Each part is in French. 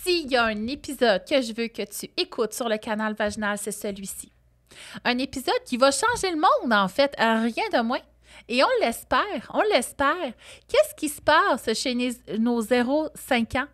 S'il y a un épisode que je veux que tu écoutes sur le canal vaginal, c'est celui-ci. Un épisode qui va changer le monde, en fait, rien de moins. Et on l'espère. Qu'est-ce qui se passe chez nos 0-5 ans?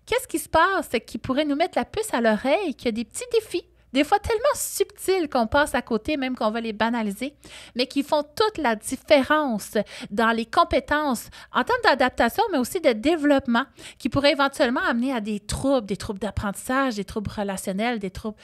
Qu'est-ce qui se passe qui pourrait nous mettre la puce à l'oreille, qu'il y a des petits défis? Des fois tellement subtils qu'on passe à côté, même qu'on va les banaliser, mais qui font toute la différence dans les compétences en termes d'adaptation, mais aussi de développement, qui pourraient éventuellement amener à des troubles d'apprentissage, des troubles relationnels, des troubles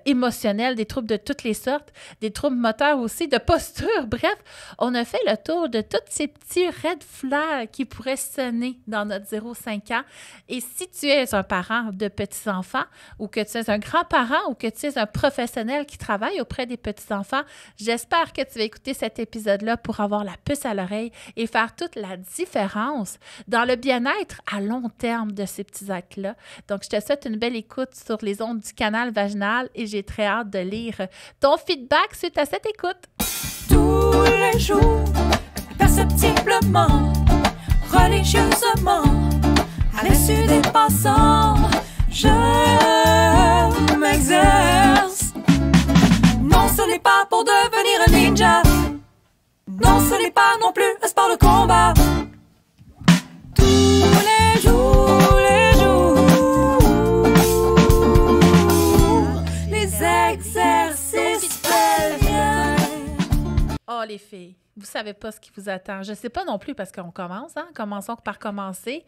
émotionnels, des troubles de toutes les sortes, des troubles moteurs aussi, de posture. Bref, on a fait le tour de tous ces petits red flags qui pourraient sonner dans notre 0-5 ans. Et si tu es un parent de petits-enfants ou que tu es un grand-parent ou que tu es un professionnel qui travaille auprès des petits-enfants, j'espère que tu vas écouter cet épisode-là pour avoir la puce à l'oreille et faire toute la différence dans le bien-être à long terme de ces petits actes-là. Donc, je te souhaite une belle écoute sur les ondes du canal vaginal et j'ai très hâte de lire ton feedback suite à cette écoute. Tous les jours, perceptiblement, religieusement, à l'insu des passants, je m'exerce. Non, ce n'est pas pour devenir un ninja. Non, ce n'est pas non plus un sport de combat. Tous les jours, les exercices pelviens. Oh, les filles, vous savez pas ce qui vous attend. Je sais pas non plus parce qu'on commence, hein? Commençons par commencer.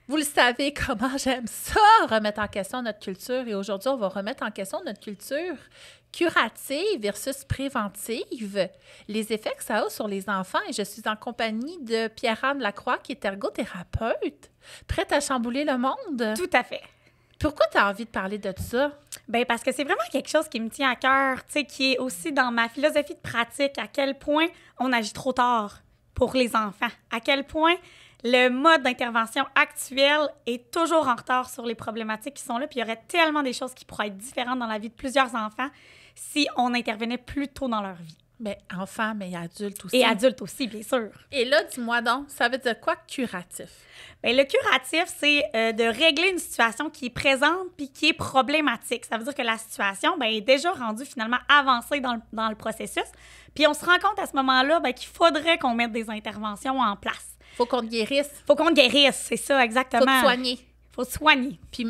Vous le savez comment j'aime ça, remettre en question notre culture. Et aujourd'hui, on va remettre en question notre culture curative versus préventive, les effets que ça a sur les enfants. Et je suis en compagnie de Pierre-Anne Lacroix, qui est ergothérapeute, prête à chambouler le monde. Tout à fait. Pourquoi tu as envie de parler de ça? Bien, parce que c'est vraiment quelque chose qui me tient à cœur, tu sais, qui est aussi dans ma philosophie de pratique, à quel point on agit trop tard pour les enfants, à quel point le mode d'intervention actuel est toujours en retard sur les problématiques qui sont là, puis il y aurait tellement des choses qui pourraient être différentes dans la vie de plusieurs enfants si on intervenait plus tôt dans leur vie. Bien, enfants, mais adultes aussi. Et adultes aussi, bien sûr. Et là, dis-moi donc, ça veut dire quoi curatif? Bien, le curatif, c'est de régler une situation qui est présente puis qui est problématique. Ça veut dire que la situation est déjà rendue finalement avancée dans le processus. Puis on se rend compte à ce moment-là qu'il faudrait qu'on mette des interventions en place. Faut qu'on te guérisse. Faut qu'on te guérisse, c'est ça, exactement. Faut te soigner. Faut te soigner. Puis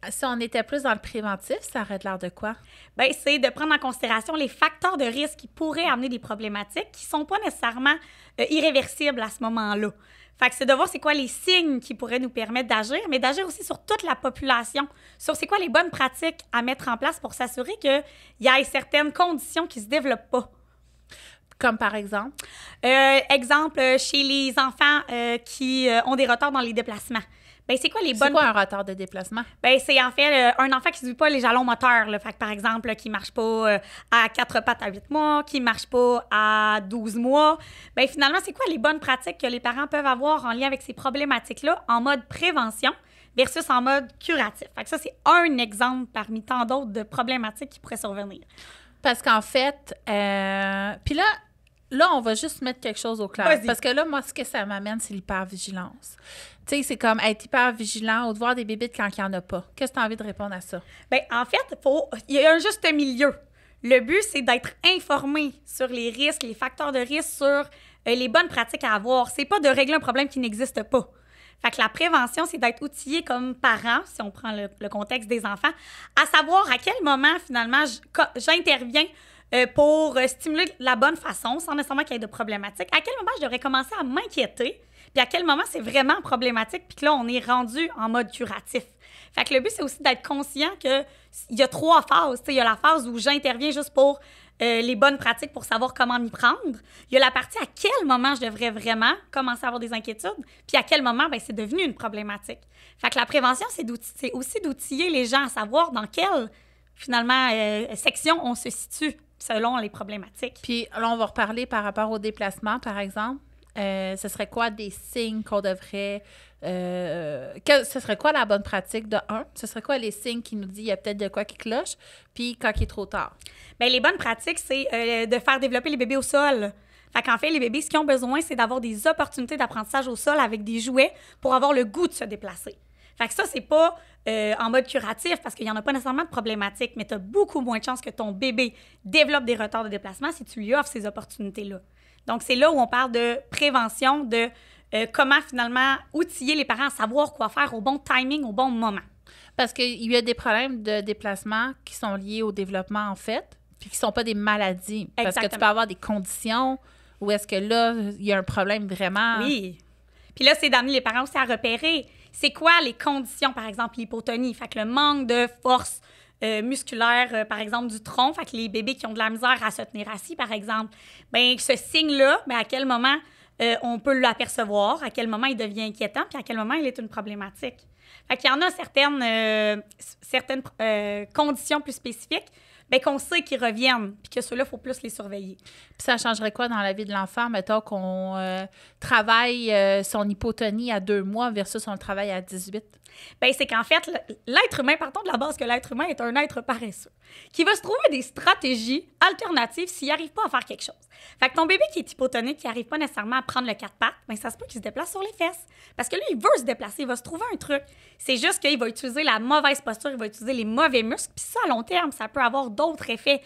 si on était plus dans le préventif, ça aurait l'air de quoi? Bien, c'est de prendre en considération les facteurs de risque qui pourraient amener des problématiques qui ne sont pas nécessairement irréversibles à ce moment-là. Fait que c'est de voir c'est quoi les signes qui pourraient nous permettre d'agir, mais d'agir aussi sur toute la population, sur c'est quoi les bonnes pratiques à mettre en place pour s'assurer qu'il y ait certaines conditions qui ne se développent pas. Comme par exemple? Exemple, chez les enfants qui ont des retards dans les déplacements. Bien, c'est quoi les bonnes... C'est quoi un retard de déplacement? Bien, c'est en fait un enfant qui ne suit pas les jalons moteurs. Là. Fait que, par exemple, qui ne marche pas à 4 pattes à 8 mois, qui ne marche pas à 12 mois. Bien, finalement, c'est quoi les bonnes pratiques que les parents peuvent avoir en lien avec ces problématiques-là en mode prévention versus en mode curatif? Fait que ça, c'est un exemple parmi tant d'autres de problématiques qui pourraient survenir. Parce qu'en fait, puis là, on va juste mettre quelque chose au clair. Vas-y. Parce que là, moi, ce que ça m'amène, c'est l'hypervigilance. Tu sais, c'est comme être hyper vigilant ou de voir des bébites quand il n'y en a pas. Qu'est-ce que tu as envie de répondre à ça? Bien, en fait, il y a un juste milieu. Le but, c'est d'être informé sur les risques, les facteurs de risque, sur les bonnes pratiques à avoir. C'est pas de régler un problème qui n'existe pas. Fait que la prévention, c'est d'être outillé comme parent, si on prend le contexte des enfants, à savoir à quel moment, finalement, j'interviens pour stimuler de la bonne façon, sans nécessairement qu'il y ait de problématiques. À quel moment je devrais commencer à m'inquiéter, puis à quel moment c'est vraiment problématique, puis que là, on est rendu en mode curatif. Fait que le but, c'est aussi d'être conscient qu'il y a 3 phases. Il y a la phase où j'interviens juste pour les bonnes pratiques pour savoir comment m'y prendre. Il y a la partie à quel moment je devrais vraiment commencer à avoir des inquiétudes, puis à quel moment c'est devenu une problématique. Fait que la prévention, c'est aussi d'outiller les gens à savoir dans quelle, finalement, section on se situe selon les problématiques. Puis là, on va reparler par rapport au déplacement, par exemple. Ce serait quoi des signes qu'on devrait... ce serait quoi la bonne pratique de 1? Ce serait quoi les signes qui nous disent qu'il y a peut-être de quoi qui cloche? Puis quand il est trop tard? Bien, les bonnes pratiques, c'est de faire développer les bébés au sol. Fait qu'en fait, les bébés, ce qu'ils ont besoin, c'est d'avoir des opportunités d'apprentissage au sol avec des jouets pour avoir le goût de se déplacer. Fait que ça, c'est pas en mode curatif parce qu'il n'y en a pas nécessairement de problématique, mais tu as beaucoup moins de chances que ton bébé développe des retards de déplacement si tu lui offres ces opportunités-là. Donc, c'est là où on parle de prévention, de comment finalement outiller les parents à savoir quoi faire au bon timing, au bon moment. Parce qu'il y a des problèmes de déplacement qui sont liés au développement, en fait, puis qui ne sont pas des maladies. Parce Exactement. que tu peux avoir des conditions où est-ce que là, il y a un problème vraiment... Oui. Puis là, c'est d'amener les parents aussi à repérer c'est quoi les conditions, par exemple, l'hypotonie. Fait que le manque de force musculaire, par exemple, du tronc, fait que les bébés qui ont de la misère à se tenir assis, par exemple, bien, ce signe-là, bien, à quel moment on peut l'apercevoir, à quel moment il devient inquiétant, puis à quel moment il est une problématique. Fait qu'il y en a certaines conditions plus spécifiques, bien, qu'on sait qu'ils reviennent, puis que ceux-là, il faut plus les surveiller. Puis ça changerait quoi dans la vie de l'enfant, mettons qu'on travaille son hypotonie à 2 mois versus on le travaille à 18? Bien, c'est qu'en fait, l'être humain, partons de la base que l'être humain est un être paresseux, qui va se trouver des stratégies alternatives s'il n'arrive pas à faire quelque chose. Fait que ton bébé qui est hypotonique, qui n'arrive pas nécessairement à prendre le 4 pattes, bien, ça se peut qu'il se déplace sur les fesses. Parce que lui, il veut se déplacer, il va se trouver un truc. C'est juste qu'il va utiliser la mauvaise posture, il va utiliser les mauvais muscles, puis ça, à long terme, ça peut avoir d'autres effets.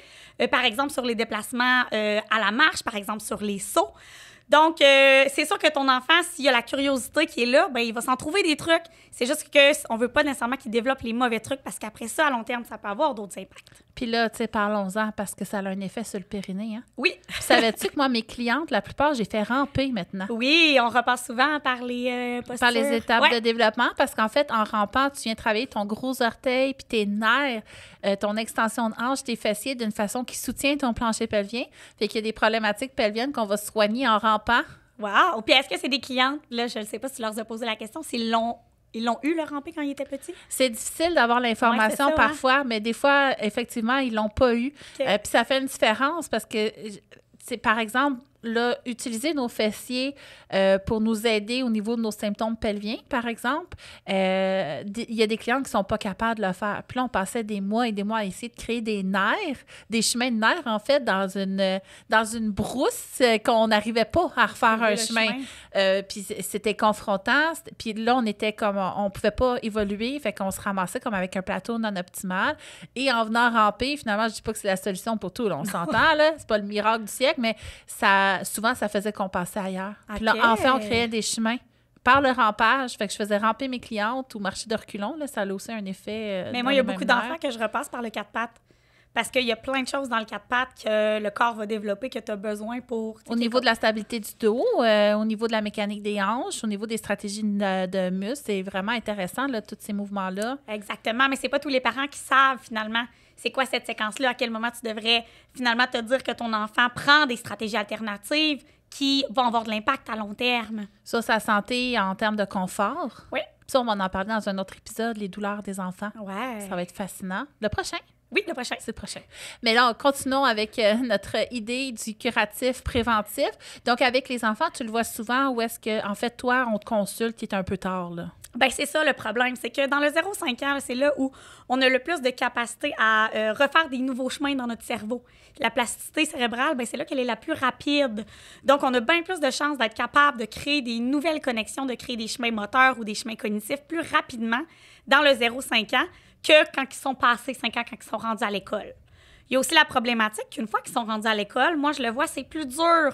Par exemple, sur les déplacements à la marche, par exemple, sur les sauts. Donc, c'est sûr que ton enfant, s'il y a la curiosité qui est là, ben il va s'en trouver des trucs. C'est juste qu'on ne veut pas nécessairement qu'il développe les mauvais trucs parce qu'après ça, à long terme, ça peut avoir d'autres impacts. Puis là, tu sais, parlons-en parce que ça a un effet sur le périnée, hein? Oui. Puis savais-tu que moi, mes clientes, la plupart, j'ai fait ramper maintenant? Oui, on repasse souvent par les postures. Par les étapes de développement, parce qu'en fait, en rampant, tu viens travailler ton gros orteil puis tes nerfs, ton extension de hanche, tes fessiers d'une façon qui soutient ton plancher pelvien. Fait qu'il y a des problématiques pelviennes qu'on va soigner en rampant. Wow! Puis est-ce que c'est des clientes, là, je ne sais pas si tu leur as posé la question, s'ils l'ont eu, le rampé, quand ils étaient petits? C'est difficile d'avoir l'information parfois, mais des fois, effectivement, ils l'ont pas eu. Okay. Puis ça fait une différence parce que, c'est par exemple, là, utiliser nos fessiers pour nous aider au niveau de nos symptômes pelviens, par exemple. Il y a des clients qui ne sont pas capables de le faire. Puis là, on passait des mois et des mois à essayer de créer des nerfs, des chemins de nerfs, en fait, dans une brousse qu'on n'arrivait pas à refaire un chemin. Puis c'était confrontant. Puis là, on était comme... On ne pouvait pas évoluer, fait qu'on se ramassait comme avec un plateau non optimal. Et en venant ramper, finalement, je ne dis pas que c'est la solution pour tout, là, on s'entend, là. C'est pas le miracle du siècle, mais souvent, ça faisait qu'on passait ailleurs. Puis là, enfin, on créait des chemins par le rampage. Fait que je faisais ramper mes clientes ou marcher de reculons. Là, ça a aussi un effet. Mais moi, il y a beaucoup d'enfants que je repasse par le 4 pattes. Parce qu'il y a plein de choses dans le 4 pattes que le corps va développer, que tu as besoin pour... Au niveau de la stabilité du dos, au niveau de la mécanique des hanches, au niveau des stratégies de muscles, c'est vraiment intéressant, là, tous ces mouvements-là. Exactement, mais c'est pas tous les parents qui savent, finalement, c'est quoi cette séquence-là, à quel moment tu devrais, finalement, te dire que ton enfant prend des stratégies alternatives qui vont avoir de l'impact à long terme. Ça, sa santé en termes de confort. Oui. Ça, on va en parler dans un autre épisode, les douleurs des enfants. Ouais. Ça va être fascinant. Le prochain? Oui, le prochain. C'est le prochain. Mais là, continuons avec notre idée du curatif préventif. Donc, avec les enfants, tu le vois souvent où est-ce que, en fait, toi, on te consulte qui est un peu tard, là? Bien, c'est ça le problème. C'est que dans le 0-5 ans, c'est là où on a le plus de capacité à refaire des nouveaux chemins dans notre cerveau. La plasticité cérébrale, bien, c'est là qu'elle est la plus rapide. Donc, on a bien plus de chances d'être capable de créer des nouvelles connexions, de créer des chemins moteurs ou des chemins cognitifs plus rapidement dans le 0-5 ans que quand ils sont passés 5 ans, quand ils sont rendus à l'école. Il y a aussi la problématique qu'une fois qu'ils sont rendus à l'école, moi, je le vois, c'est plus dur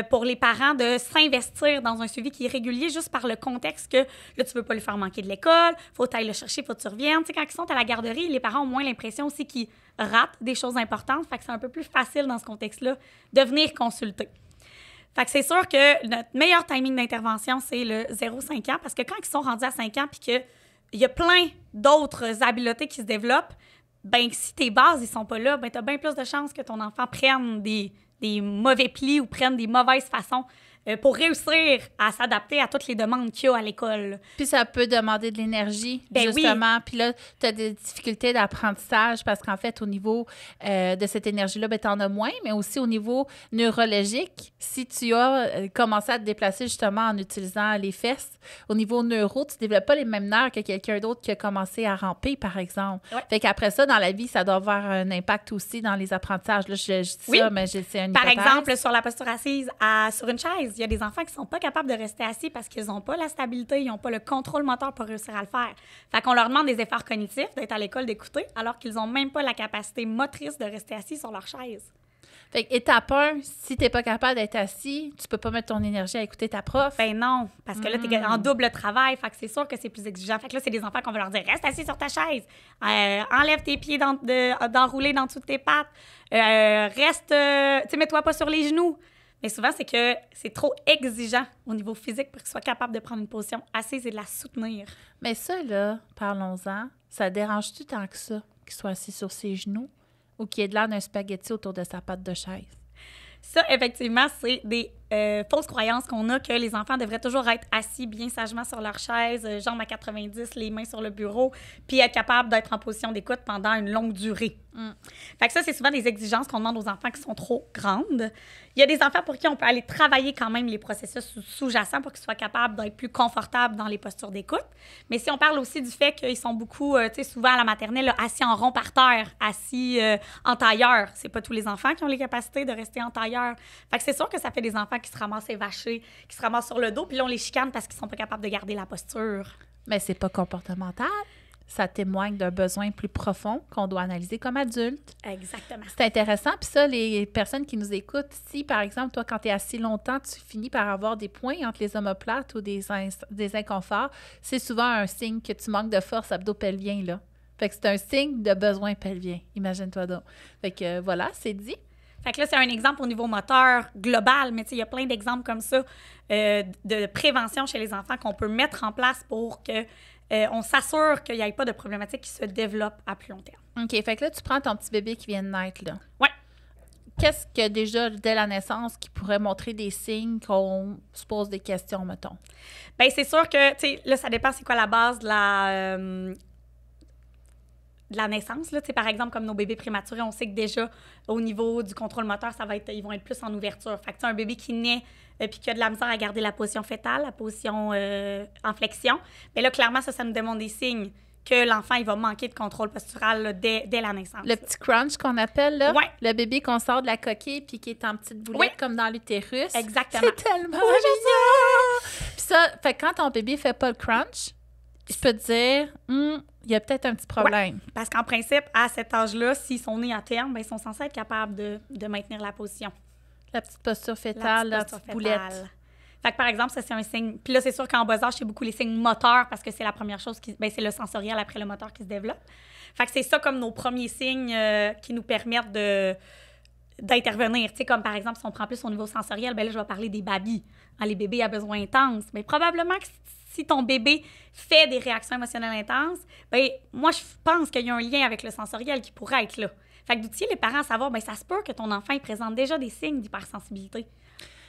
pour les parents de s'investir dans un suivi qui est régulier juste par le contexte que là, tu veux pas lui faire manquer de l'école, faut t'aller le chercher, faut que tu reviennes. Tu sais, quand ils sont à la garderie, les parents ont moins l'impression aussi qu'ils ratent des choses importantes. Fait que c'est un peu plus facile dans ce contexte-là de venir consulter. Fait que c'est sûr que notre meilleur timing d'intervention, c'est le 0-5 ans parce que quand ils sont rendus à 5 ans puis qu'il y a plein d'autres habiletés qui se développent, ben si tes bases, ils sont pas là, ben tu as bien plus de chances que ton enfant prenne des mauvais plis ou prenne des mauvaises façons pour réussir à s'adapter à toutes les demandes qu'il y a à l'école. Puis ça peut demander de l'énergie, ben justement. Oui. Puis là, tu as des difficultés d'apprentissage parce qu'en fait, au niveau de cette énergie-là, ben, tu en as moins, mais aussi au niveau neurologique, si tu as commencé à te déplacer justement en utilisant les fesses, au niveau neuro, tu ne développes pas les mêmes nerfs que quelqu'un d'autre qui a commencé à ramper, par exemple. Ouais. Fait qu'après ça, dans la vie, ça doit avoir un impact aussi dans les apprentissages. Là, je dis oui. ça, mais c'est une Par hypothèse. exemple, sur la posture assise sur une chaise. chaise. Il y a des enfants qui sont pas capables de rester assis parce qu'ils n'ont pas la stabilité, ils n'ont pas le contrôle moteur pour réussir à le faire. Fait qu'on leur demande des efforts cognitifs, d'être à l'école, d'écouter, alors qu'ils n'ont même pas la capacité motrice de rester assis sur leur chaise. Fait que étape 1, si t'es pas capable d'être assis, tu peux pas mettre ton énergie à écouter ta prof. Ben non, parce que là, t'es en double travail, fait que c'est sûr que c'est plus exigeant. Fait que là, c'est des enfants qu'on va leur dire « Reste assis sur ta chaise, enlève tes pieds d'enrouler dans dessous de tes pattes, reste, tu sais, mets-toi pas sur les genoux. » Mais souvent, c'est que c'est trop exigeant au niveau physique pour qu'ils soient capables de prendre une position assise et de la soutenir. Mais ça, là, parlons-en, ça dérange-tu tant que ça qu'il soit assis sur ses genoux ou qu'il y ait de l'air d'un spaghetti autour de sa patte de chaise? Ça, effectivement, c'est des fausses croyances qu'on a que les enfants devraient toujours être assis bien sagement sur leur chaise, jambes à 90, les mains sur le bureau, puis être capable d'être en position d'écoute pendant une longue durée. Fait que ça, c'est souvent des exigences qu'on demande aux enfants qui sont trop grandes. Il y a des enfants pour qui on peut aller travailler quand même les processus sous-jacents pour qu'ils soient capables d'être plus confortables dans les postures d'écoute. Mais si on parle aussi du fait qu'ils sont beaucoup, tu sais, souvent à la maternelle, là, assis en rond par terre, assis en tailleur. C'est pas tous les enfants qui ont les capacités de rester en tailleur. Fait que c'est sûr que ça fait des enfants qui se ramassent évachés, qui se ramassent sur le dos, puis là, on les chicane parce qu'ils sont pas capables de garder la posture. Mais c'est pas comportemental. Ça témoigne d'un besoin plus profond qu'on doit analyser comme adulte. Exactement. C'est intéressant. Puis ça, les personnes qui nous écoutent, si, par exemple, toi, quand tu es assis longtemps, tu finis par avoir des points entre les omoplates ou des inconforts, c'est souvent un signe que tu manques de force abdo-pelvien, là. Fait que c'est un signe de besoin pelvien. Imagine-toi donc. Fait que voilà, c'est dit. Fait que là, c'est un exemple au niveau moteur global, mais tu sais, il y a plein d'exemples comme ça de prévention chez les enfants qu'on peut mettre en place pour que on s'assure qu'il n'y ait pas de problématiques qui se développent à plus long terme. OK. Fait que là, tu prends ton petit bébé qui vient de naître, là. Ouais. Qu'est-ce que déjà, dès la naissance, qui pourrait montrer des signes qu'on se pose des questions, mettons? Bien, c'est sûr que, tu sais, là, ça dépend c'est quoi la base de la naissance. Là. Par exemple, comme nos bébés prématurés, on sait que déjà, au niveau du contrôle moteur, ils vont être plus en ouverture. Fait que un bébé qui naît puis qui a de la misère à garder la position fétale, la position en flexion, mais là, clairement, ça nous démontre des signes que l'enfant, il va manquer de contrôle postural là, dès la naissance. Le petit crunch qu'on appelle, là? Ouais. Le bébé qu'on sort de la coquille puis qui est en petite boulette comme dans l'utérus. Exactement. C'est tellement mignon! Puis ça, fait que quand ton bébé fait pas le crunch, je peux te dire, il y a peut-être un petit problème. Ouais, parce qu'en principe, à cet âge-là, s'ils sont nés à terme, ils sont censés être capables de maintenir la position. La petite posture fétale, la petite boulette. Fait que par exemple, ça, c'est un signe. Puis là, c'est sûr qu'en bas âge, c'est beaucoup les signes moteurs parce que c'est la première chose c'est le sensoriel après le moteur qui se développe. Fait que c'est ça comme nos premiers signes qui nous permettent d'intervenir. Tu sais, comme par exemple, si on prend plus au niveau sensoriel, là, je vais parler des babys. Les bébés à besoins intenses. Mais probablement que si ton bébé fait des réactions émotionnelles intenses, moi, je pense qu'il y a un lien avec le sensoriel qui pourrait être là. Fait que d'outiller les parents à savoir, ça se peut que ton enfant il présente déjà des signes d'hypersensibilité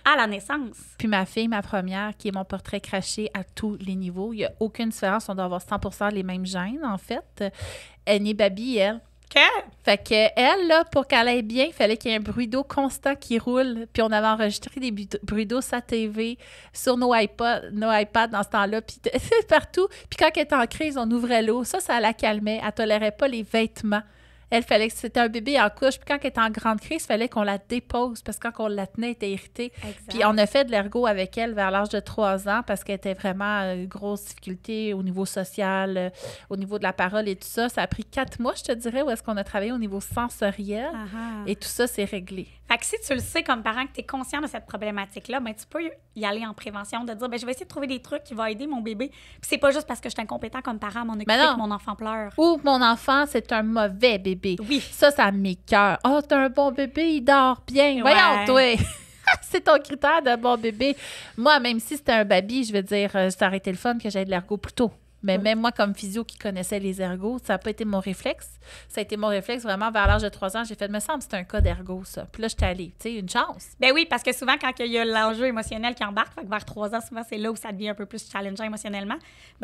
à la naissance. Puis ma fille, ma première, qui est mon portrait craché à tous les niveaux, il n'y a aucune différence. On doit avoir 100% les mêmes gènes, en fait. Elle n'est baby, elle. Fait que elle, là, pour qu'elle aille bien, il fallait qu'il y ait un bruit d'eau constant qui roule. Puis on avait enregistré des bruits d'eau sur la TV, sur nos iPads dans ce temps-là, puis partout. Puis quand elle était en crise, on ouvrait l'eau. Ça la calmait. Elle tolérait pas les vêtements. Elle fallait que c'était un bébé en couche. Puis quand elle était en grande crise, il fallait qu'on la dépose parce que quand on la tenait, elle était irritée. Exact. Puis on a fait de l'ergo avec elle vers l'âge de 3 ans parce qu'elle était vraiment une grosse difficulté au niveau social, au niveau de la parole et tout ça. Ça a pris 4 mois, je te dirais, où est-ce qu'on a travaillé au niveau sensoriel. Et tout ça, c'est réglé. Fait que si tu le sais comme parent, que tu es conscient de cette problématique-là, tu peux y aller en prévention, de dire, je vais essayer de trouver des trucs qui vont aider mon bébé. Puis c'est pas juste parce que je suis incompétent comme parent à m'en occuper que mon enfant pleure. Ou mon enfant, c'est un mauvais bébé. Oui. Ça m'écoeure. Oh, t'as un bon bébé, il dort bien. Ouais. Voyons, toi. C'est ton critère de bon bébé. Moi, même si c'était un baby, je veux dire, ça aurait été le fun que j'aille de l'ergo plus tôt. Mais même moi, comme physio qui connaissait les ergos, ça n'a pas été mon réflexe. Ça a été mon réflexe vraiment vers l'âge de 3 ans. J'ai fait, me semble que c'est un cas d'ergo, ça. Puis là, j'étais allée. Tu sais, une chance. Ben oui, parce que souvent, quand il y a l'enjeu émotionnel qui embarque, fait que vers 3 ans, souvent, c'est là où ça devient un peu plus challengeant émotionnellement.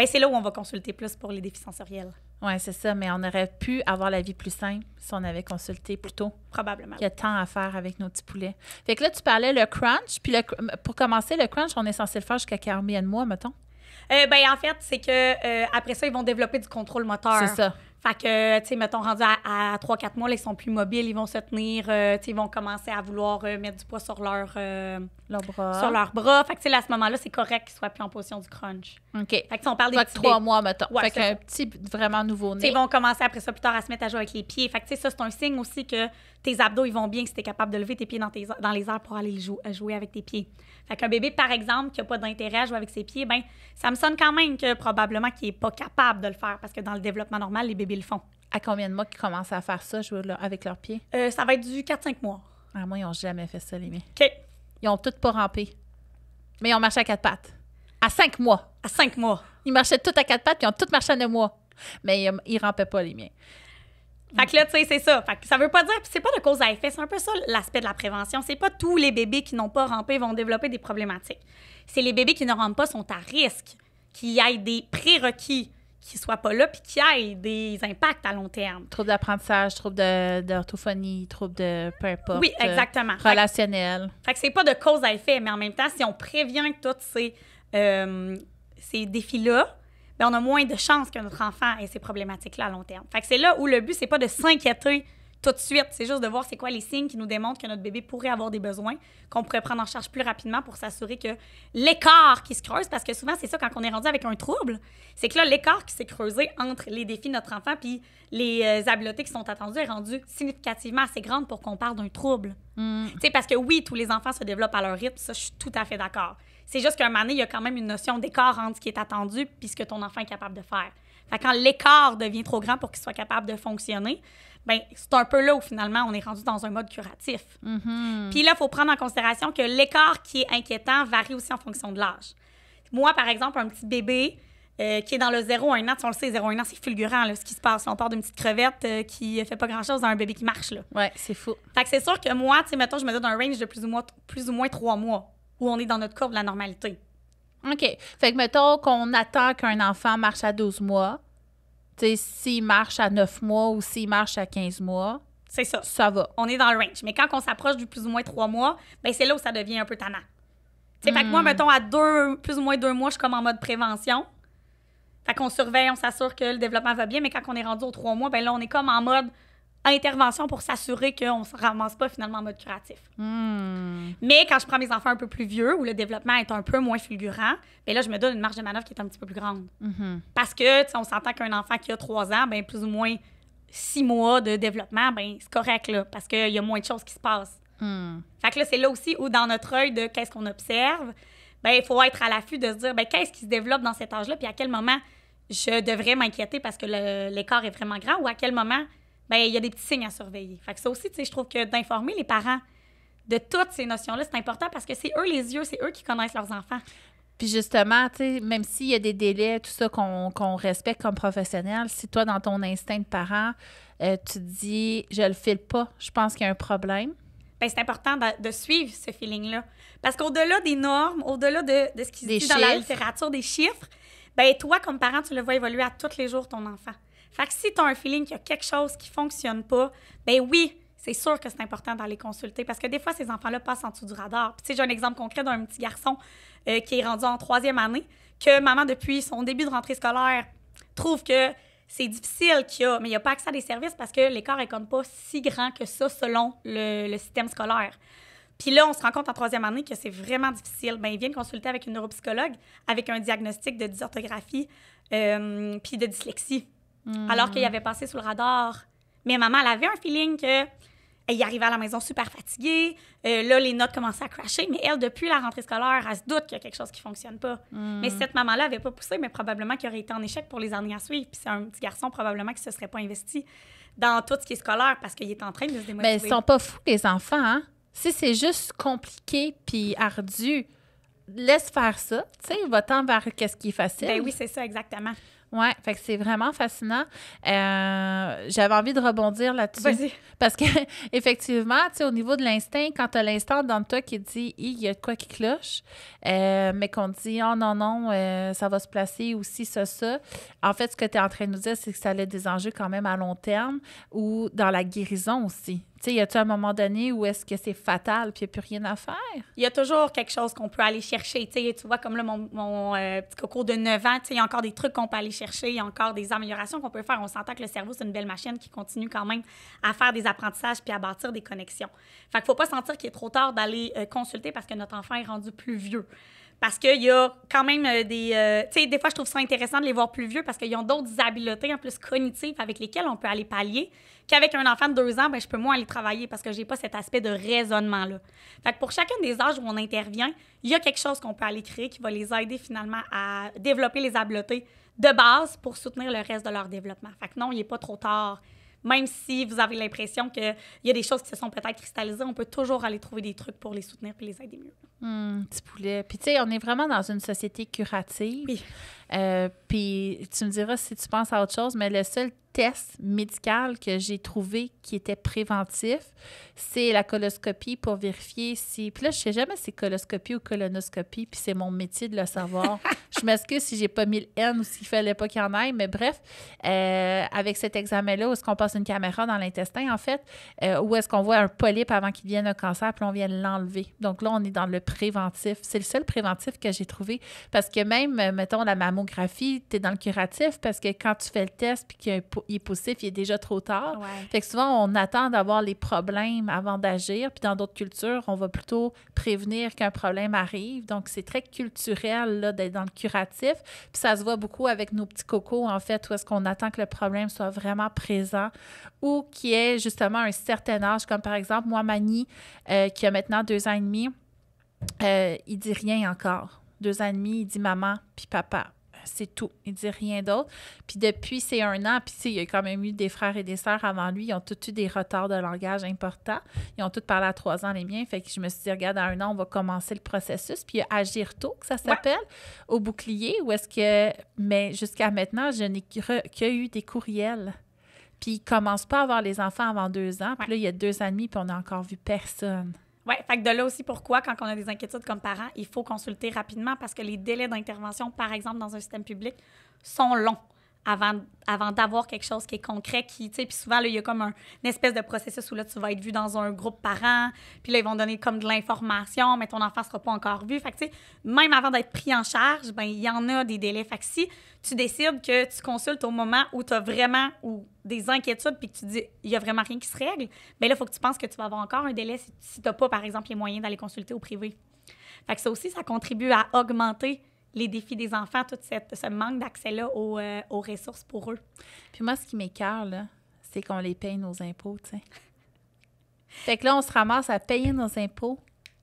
C'est là où on va consulter plus pour les défis sensoriels. Oui, c'est ça. Mais on aurait pu avoir la vie plus simple si on avait consulté plus tôt. Probablement. Il y a tant à faire avec nos petits poulets. Fait que là, tu parlais le crunch. Puis pour commencer, le crunch, on est censé le faire jusqu'à combien de mois, mettons? En fait, c'est que après ça, ils vont développer du contrôle moteur. C'est ça. Fait que, tu sais, mettons, rendu à 3-4 mois, là, ils sont plus mobiles, ils vont se tenir, tu sais, ils vont commencer à vouloir mettre du poids sur leurs bras. Fait que, tu sais, là, à ce moment-là, c'est correct qu'ils soient plus en position du crunch. OK. Fait que, si on parle des petits 3 mois, mettons. Ouais, fait c'est qu'un ça. petit, vraiment nouveau-né. Ils vont commencer après ça plus tard à se mettre à jouer avec les pieds. Fait que, tu sais, ça, c'est un signe aussi que tes abdos, ils vont bien, que si t'es capable de lever tes pieds dans les airs pour aller jouer avec tes pieds. Fait qu'un bébé, par exemple, qui n'a pas d'intérêt à jouer avec ses pieds, ben ça me sonne quand même que probablement qu'il n'est pas capable de le faire parce que dans le développement normal, les bébés le font. À combien de mois qu'ils commencent à faire ça, jouer avec leurs pieds? Ça va être du 4-5 mois. Ah, moi, ils n'ont jamais fait ça, les miens. OK. Ils ont tous pas rampé. Mais ils ont marché à 4 pattes. À 5 mois. À 5 mois. Ils marchaient tous à 4 pattes, puis ils ont tous marché à 9 mois. Mais ils rampaient pas, les miens. Fait que là, tu sais, c'est ça. Fait que ça veut pas dire, puis c'est pas de cause à effet, c'est un peu ça l'aspect de la prévention. C'est pas tous les bébés qui n'ont pas rampé vont développer des problématiques. C'est les bébés qui ne rampent pas sont à risque, qu'il y ait des prérequis qui soient pas là, puis qu'il y ait des impacts à long terme. Troubles d'apprentissage, troubles d'orthophonie, troubles de peu importe. Oui, exactement. Relationnel. Fait que c'est pas de cause à effet, mais en même temps, si on prévient tous ces défis-là, ben on a moins de chances que notre enfant ait ces problématiques-là à long terme. Fait que c'est là où le but, c'est pas de s'inquiéter tout de suite, c'est juste de voir c'est quoi les signes qui nous démontrent que notre bébé pourrait avoir des besoins, qu'on pourrait prendre en charge plus rapidement pour s'assurer que l'écart qui se creuse, parce que souvent, c'est ça quand on est rendu avec un trouble, c'est que là, l'écart qui s'est creusé entre les défis de notre enfant puis les habiletés qui sont attendues est rendu significativement assez grande pour qu'on parle d'un trouble. Tu sais, parce que oui, tous les enfants se développent à leur rythme, ça, je suis tout à fait d'accord. C'est juste qu'à un moment donné, il y a quand même une notion d'écart entre ce qui est attendu puis ce que ton enfant est capable de faire. Fait que quand l'écart devient trop grand pour qu'il soit capable de fonctionner, ben c'est un peu là où finalement on est rendu dans un mode curatif. Puis là, il faut prendre en considération que l'écart qui est inquiétant varie aussi en fonction de l'âge. Moi, par exemple, un petit bébé qui est dans le 0-1 an, on le sait, 0-1 an, c'est fulgurant là, ce qui se passe. On part d'une petite crevette qui fait pas grand-chose à un bébé qui marche. Là. Ouais, c'est fou. Fait que c'est sûr que moi, tu sais, mettons, je me donne un range de plus ou moins 3 mois où on est dans notre courbe de la normalité. OK. Fait que mettons qu'on attend qu'un enfant marche à 12 mois. Tu sais, s'il marche à 9 mois ou s'il marche à 15 mois, C'est ça. ça va. On est dans le range. Mais quand on s'approche du plus ou moins 3 mois, ben c'est là où ça devient un peu tannant. Tu sais, fait que moi, mettons, à plus ou moins 2 mois, je suis comme en mode prévention. Fait qu'on surveille, on s'assure que le développement va bien. Mais quand on est rendu aux 3 mois, ben là, on est comme en mode intervention pour s'assurer qu'on ne se ramasse pas finalement en mode curatif. Mais quand je prends mes enfants un peu plus vieux, où le développement est un peu moins fulgurant, bien là, je me donne une marge de manœuvre qui est un petit peu plus grande. Parce que, tu sais, on s'entend qu'un enfant qui a 3 ans, ben plus ou moins 6 mois de développement, ben c'est correct, là, parce qu'il y a moins de choses qui se passent. Fait que là, c'est là aussi où, dans notre œil de qu'est-ce qu'on observe, ben il faut être à l'affût de se dire, ben qu'est-ce qui se développe dans cet âge-là, puis à quel moment je devrais m'inquiéter parce que l'écart est vraiment grand, ou à quel moment ben il y a des petits signes à surveiller. Fait que ça aussi, tu sais, je trouve que d'informer les parents de toutes ces notions-là, c'est important parce que c'est eux les yeux, c'est eux qui connaissent leurs enfants. Puis justement, tu sais, même s'il y a des délais, tout ça qu'on respecte comme professionnel, si toi, dans ton instinct de parent, tu te dis « je le file pas, je pense qu'il y a un problème », ben c'est important de suivre ce feeling-là. Parce qu'au-delà des normes, au-delà de ce qui se dit dans la littérature, des chiffres, ben toi, comme parent, tu le vois évoluer à tous les jours, ton enfant. Fait que si tu as un feeling qu'il y a quelque chose qui fonctionne pas, ben oui, c'est sûr que c'est important d'aller consulter parce que des fois, ces enfants-là passent en dessous du radar. Puis tu sais, j'ai un exemple concret d'un petit garçon qui est rendu en 3e année, que maman, depuis son début de rentrée scolaire, trouve que c'est difficile mais il n'y a pas accès à des services parce que l'écart est comme pas si grand que ça selon le système scolaire. Puis là, on se rend compte en 3e année que c'est vraiment difficile. Ben, il vient de consulter avec une neuropsychologue avec un diagnostic de dysorthographie puis de dyslexie. Alors qu'il avait passé sous le radar. Mais maman, elle avait un feeling qu'elle y arrivait à la maison super fatiguée. Là, les notes commençaient à crasher. Mais elle, depuis la rentrée scolaire, elle se doute qu'il y a quelque chose qui ne fonctionne pas. Mais si cette maman-là n'avait pas poussé, mais probablement qu'il aurait été en échec pour les années à suivre. Puis c'est un petit garçon, probablement, qui ne se serait pas investi dans tout ce qui est scolaire parce qu'il est en train de se démotiver. Mais ils sont pas fous, les enfants, hein? Si c'est juste compliqué puis ardu, laisse faire ça. Tu sais, va-t'en vers qu'est-ce qui est facile. Ben oui, c'est ça, exactement. Oui, fait que c'est vraiment fascinant. J'avais envie de rebondir là-dessus. Vas-y. Parce que effectivement, tu sais, au niveau de l'instinct, quand tu as l'instinct dans toi qui dit il y a de quoi qui cloche, mais qu'on te dit oh non, ça va se placer aussi, ça. En fait, ce que tu es en train de nous dire, c'est que ça a des enjeux quand même à long terme ou dans la guérison aussi. Tu sais, y a-tu un moment donné où est-ce que c'est fatal puis il n'y a plus rien à faire? Il y a toujours quelque chose qu'on peut aller chercher. Tu vois, comme là, mon petit coco de 9 ans, il y a encore des trucs qu'on peut aller chercher, il y a encore des améliorations qu'on peut faire. On s'entend que le cerveau, c'est une belle machine qui continue quand même à faire des apprentissages puis à bâtir des connexions. Fait qu'il ne faut pas sentir qu'il est trop tard d'aller consulter parce que notre enfant est rendu plus vieux. Parce qu'il y a quand même des... tu sais, des fois, je trouve ça intéressant de les voir plus vieux parce qu'ils ont d'autres habiletés en plus cognitives avec lesquelles on peut aller pallier qu'avec un enfant de 2 ans, ben, je peux moins aller travailler parce que j'ai pas cet aspect de raisonnement-là. Fait que pour chacun des âges où on intervient, il y a quelque chose qu'on peut aller créer qui va les aider finalement à développer les habiletés de base pour soutenir le reste de leur développement. Fait que non, il n'est pas trop tard. Même si vous avez l'impression qu'il y a des choses qui se sont peut-être cristallisées, on peut toujours aller trouver des trucs pour les soutenir et les aider mieux. Petit poulet. Puis, tu sais, on est vraiment dans une société curative. Oui. Puis, tu me diras si tu penses à autre chose, mais le seul test médical que j'ai trouvé qui était préventif, c'est la coloscopie pour vérifier si... Puis là, je sais jamais si c'est coloscopie ou colonoscopie, puis c'est mon métier de le savoir. Je m'excuse si j'ai pas mis le N ou s'il fallait pas qu'il y en ait, mais bref, avec cet examen-là, où est-ce qu'on passe une caméra dans l'intestin, en fait, où est-ce qu'on voit un polype avant qu'il devienne un cancer, puis on vient l'enlever. Donc là, on est dans le préventif. C'est le seul préventif que j'ai trouvé, parce que même, mettons, la mammographie, tu es dans le curatif, parce que quand tu fais le test puis qu'il est positif, il est déjà trop tard. Ouais. Fait que souvent, on attend d'avoir les problèmes avant d'agir, puis dans d'autres cultures, on va plutôt prévenir qu'un problème arrive. Donc, c'est très culturel là, d'être dans le curatif. Puis ça se voit beaucoup avec nos petits cocos, en fait, où est-ce qu'on attend que le problème soit vraiment présent ou qu'il y ait justement un certain âge, comme par exemple, moi, Mani, qui a maintenant 2 ans et demi, il dit rien encore. 2 ans et demi, il dit maman puis papa. C'est tout. Il dit rien d'autre. Puis depuis ces 1 an, puis il y a quand même eu des frères et des sœurs avant lui, ils ont tous eu des retards de langage importants. Ils ont tous parlé à 3 ans, les miens. Fait que je me suis dit, regarde, à 1 an, on va commencer le processus. Puis il y a Agir tôt, que ça s'appelle, au bouclier, où est-ce que... Mais jusqu'à maintenant, je n'ai que eu des courriels. Puis ils ne commencent pas à avoir les enfants avant 2 ans. Puis là, il y a 2 ans et demi, puis on n'a encore vu personne. Oui, fait que de là aussi pourquoi, quand on a des inquiétudes comme parents, il faut consulter rapidement parce que les délais d'intervention, par exemple, dans un système public, sont longs avant d'avoir quelque chose qui est concret, qui, tu sais, puis souvent, là, il y a comme une espèce de processus où là, tu vas être vu dans un groupe parent, puis là, ils vont donner comme de l'information, mais ton enfant ne sera pas encore vu. Fait que, tu sais, même avant d'être pris en charge, ben il y en a des délais. Fait que si tu décides que tu consultes au moment où tu as vraiment des inquiétudes, puis que tu dis, il y a vraiment rien qui se règle, bien là, il faut que tu penses que tu vas avoir encore un délai si tu n'as pas, par exemple, les moyens d'aller consulter au privé. Fait que ça aussi, ça contribue à augmenter les défis des enfants, tout ce manque d'accès-là aux ressources pour eux. Puis moi, ce qui m'écoeure, là, c'est qu'on les paye nos impôts, tu sais. Fait que là, on se ramasse à payer nos impôts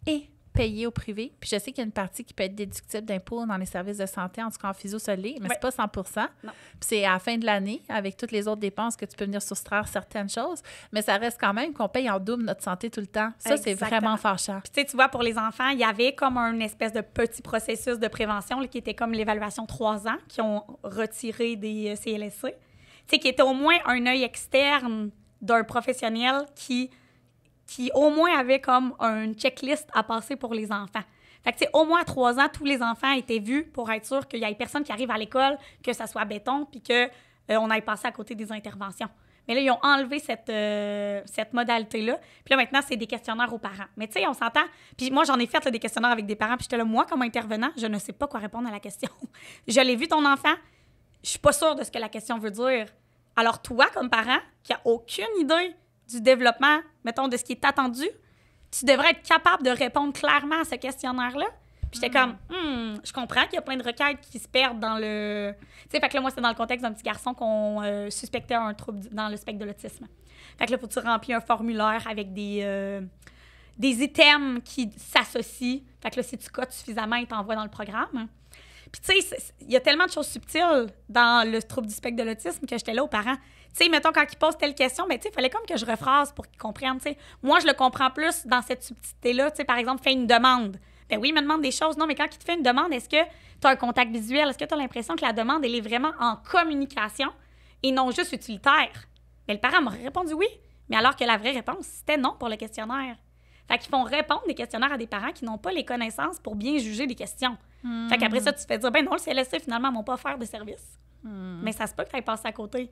et payer au privé. Puis je sais qu'il y a une partie qui peut être déductible d'impôts dans les services de santé, en tout cas en physio solé, mais c'est pas 100%. Non. Puis c'est à la fin de l'année, avec toutes les autres dépenses, que tu peux venir soustraire certaines choses, mais ça reste quand même qu'on paye en double notre santé tout le temps. Ça, c'est vraiment fâchant. Puis tu vois, pour les enfants, il y avait comme un espèce de petit processus de prévention là, qui était comme l'évaluation 3 ans, qui ont retiré des CLSC. Tu sais, qui était au moins un œil externe d'un professionnel qui au moins avait comme une checklist à passer pour les enfants. Fait que, tu sais, au moins à 3 ans, tous les enfants étaient vus pour être sûr qu'il y ait personne qui arrive à l'école, que ça soit béton, puis qu'on aille passer à côté des interventions. Mais là, ils ont enlevé cette modalité-là. Puis là, maintenant, c'est des questionnaires aux parents. Mais tu sais, on s'entend. Puis moi, j'en ai fait là, des questionnaires avec des parents, puis j'étais là, moi, comme intervenant, je ne sais pas quoi répondre à la question. Je l'ai vu, ton enfant, je suis pas sûre de ce que la question veut dire. Alors toi, comme parent, qui n'a aucune idée du développement, mettons, de ce qui est attendu, tu devrais être capable de répondre clairement à ce questionnaire-là. Puis j'étais comme, je comprends qu'il y a plein de requêtes qui se perdent dans le... Tu sais, fait que là, moi, c'était dans le contexte d'un petit garçon qu'on suspectait un trouble dans le spectre de l'autisme. Fait que là, faut que tu remplis un formulaire avec des items qui s'associent. Fait que là, si tu codes suffisamment, ils t'envoient dans le programme. Puis, tu sais, il y a tellement de choses subtiles dans le trouble du spectre de l'autisme que j'étais là aux parents. Tu sais, mettons, quand ils posent telle question, bien, tu sais, il fallait comme que je rephrase pour qu'ils comprennent, tu sais. Moi, je le comprends plus dans cette subtilité-là. Tu sais, par exemple, fais une demande. Ben oui, il me demande des choses. Non, mais quand il te fait une demande, est-ce que tu as un contact visuel? Est-ce que tu as l'impression que la demande, elle est vraiment en communication et non juste utilitaire? Bien, le parent m'a répondu oui, mais alors que la vraie réponse, c'était non pour le questionnaire. Fait qu'ils font répondre des questionnaires à des parents qui n'ont pas les connaissances pour bien juger les questions. Fait qu'après ça, tu te fais dire, ben non, le CLSC, finalement, m'ont pas offert de service. Mais ça se peut que tu ailles passer à côté.